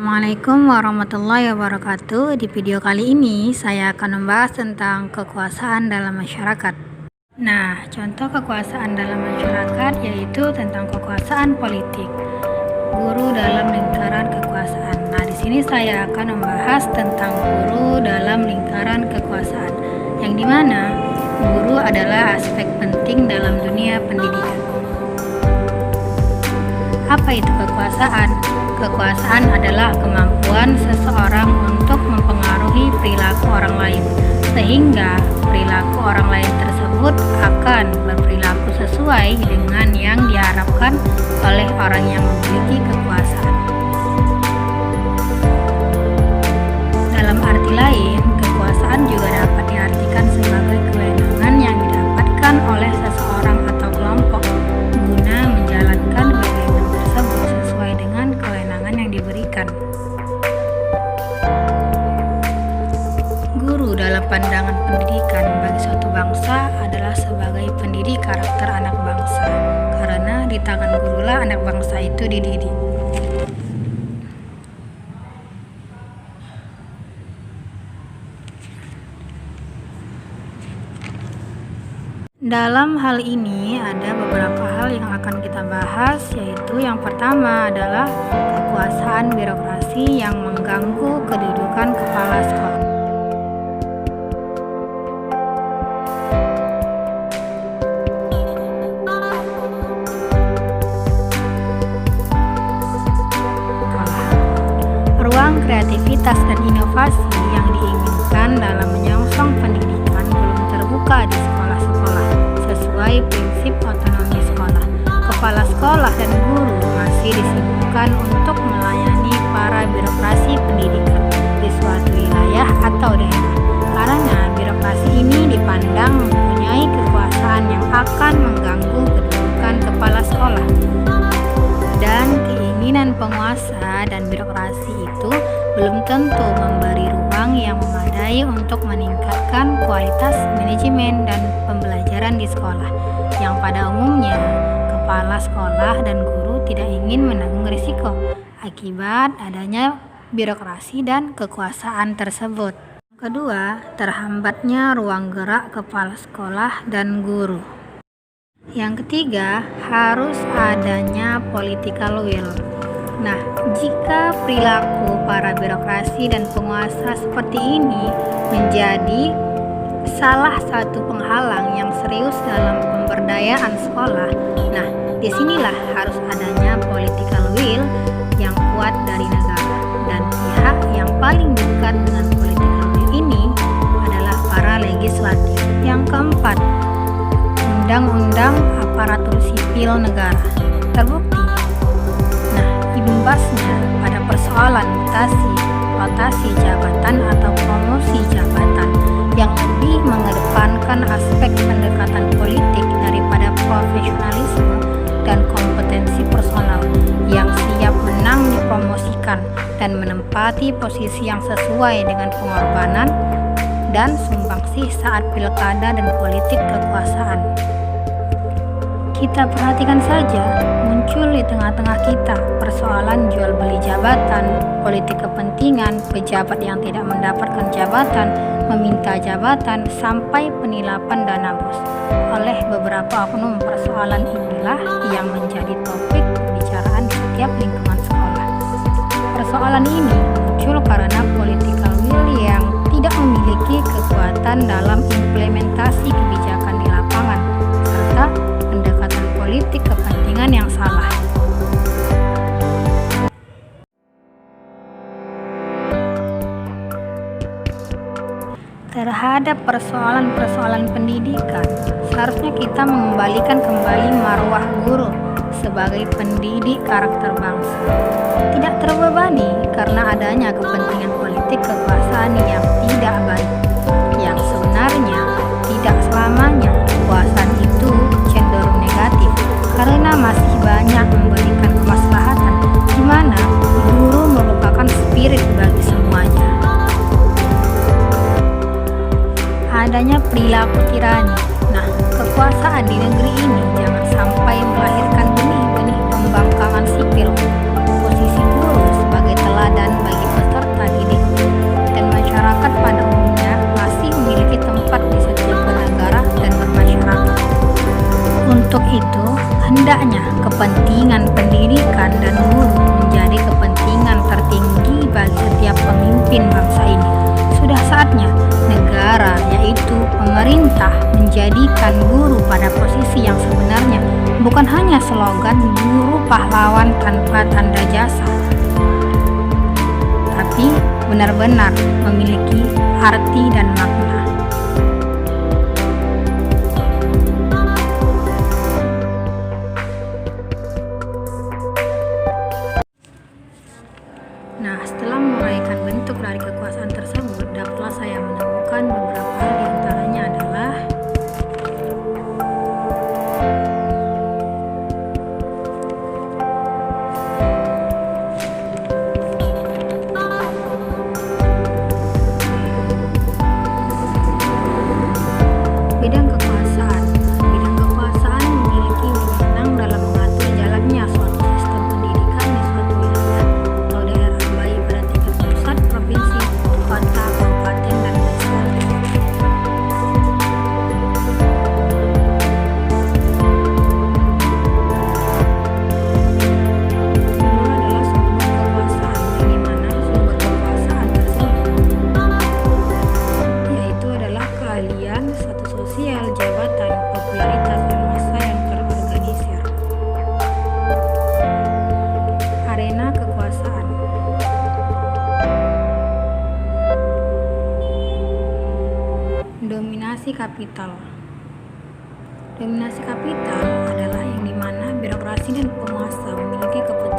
Assalamualaikum warahmatullahi wabarakatuh. Di video kali ini saya akan membahas tentang kekuasaan dalam masyarakat. Nah, contoh kekuasaan dalam masyarakat yaitu tentang kekuasaan politik. Guru dalam lingkaran kekuasaan. Nah, di sini saya akan membahas tentang guru dalam lingkaran kekuasaan, yang dimana guru adalah aspek penting dalam dunia pendidikan. Apa itu kekuasaan? Kekuasaan adalah kemampuan seseorang untuk mempengaruhi perilaku orang lain, sehingga perilaku orang lain tersebut akan berperilaku sesuai dengan yang diharapkan oleh orang yang memiliki kekuasaan. Dalam arti lain, kekuasaan juga dapat diartikan sebagai kewenangan yang didapatkan oleh seseorang atau kelompok guna menjalankan kewenangan tersebut sesuai dengan kewenangan yang diberikan. Guru dalam pandangan pendidikan bagi suatu bangsa adalah sebagai pendidik karakter anak bangsa, karena di tangan gurulah anak bangsa itu dididik. Dalam hal ini ada beberapa hal yang akan kita bahas, yaitu yang pertama adalah kekuasaan birokrasi yang mengganggu kedudukan kepala sekolah. Ruang kreativitas dan inovasi yang diinginkan dalam menyongsong pendidikan belum terbuka di sekolah-sekolah sesuai prinsip otonomi sekolah. Kepala sekolah dan guru masih disibukkan untuk melayani para birokrasi pendidikan di suatu wilayah atau daerah, karena birokrasi ini dipandang mempunyai kekuasaan yang akan mengganggu kedudukan kepala sekolah. Dan keinginan penguasa dan birokrasi itu belum tentu memberi ruang yang memadai untuk meningkatkan kualitas manajemen dan pembelajaran di sekolah, yang pada umumnya kepala sekolah dan guru tidak ingin menanggung risiko akibat adanya birokrasi dan kekuasaan tersebut. Kedua, terhambatnya ruang gerak kepala sekolah dan guru. Yang ketiga, harus adanya political will. Nah, jika perilaku para birokrasi dan penguasa seperti ini menjadi salah satu penghalang yang serius dalam pemberdayaan sekolah, nah, disinilah harus adanya political will yang kuat dari negara, dan pihak yang paling dekat dengan political will ini adalah para legislatif. Yang keempat, undang-undang aparatur sipil negara. Terbukti. Nah, imbasnya pada persoalan mutasi, rotasi jabatan atau promosi jabatan yang lebih mengedepankan aspek pendekatan politik daripada profesionalisme dan kompetensi personal yang siap menang dipromosikan dan menempati posisi yang sesuai dengan pengorbanan dan sumbangsih saat pilkada dan politik kekuasaan. Kita perhatikan saja, muncul di tengah-tengah kita persoalan jual beli jabatan, politik kepentingan, pejabat yang tidak mendapatkan jabatan, meminta jabatan, sampai penilapan dana bos. Oleh beberapa oknum, persoalan inilah yang menjadi topik pembicaraan di setiap lingkungan sekolah. Persoalan ini muncul karena political will yang tidak memiliki kekuatan dalam implementasi kebijakan di lapangan, serta pendekatan politik kepentingan yang salah. Terhadap persoalan-persoalan pendidikan, seharusnya kita mengembalikan kembali marwah guru sebagai pendidik karakter bangsa. Tidak terbebani karena adanya kepentingan politik kekuasaan yang tidak baik, yang sebenarnya tidak selamanya kekuasaan itu cenderung negatif, karena masih banyak memberikan kemaslahatan, di mana guru merupakan spirit bagi semuanya. Adanya perilaku tirani. Nah, kekuasaan di negeri ini jangan sampai melahirkan benih-benih pembangkangan sipil. Posisi guru sebagai teladan bukan hanya slogan guru pahlawan tanpa tanda jasa, tapi benar-benar memiliki arti dan makna. Nah, setelah menguraikan bentuk dari kekuasaan tersebut, dapatlah saya menemukan beberapa hal, di antaranya adalah bidang kekuasaan. Bidang kekuasaan memiliki wewenang dalam mengatur jalannya suatu sistem pendidikan di suatu wilayah atau daerah, baik pada tingkat pusat, provinsi, kota, kabupaten, dan desa. Kedua adalah sumber kekuasaan, di mana sumber kekuasaan tersebut yaitu adalah keahlian, status sosial, jabatan, popularitas, dan massa yang terorganisir. Arena kekuasaan. Dominasi kapital. Dominasi kapital adalah yang dimana birokrasi dan penguasa memiliki kepentingan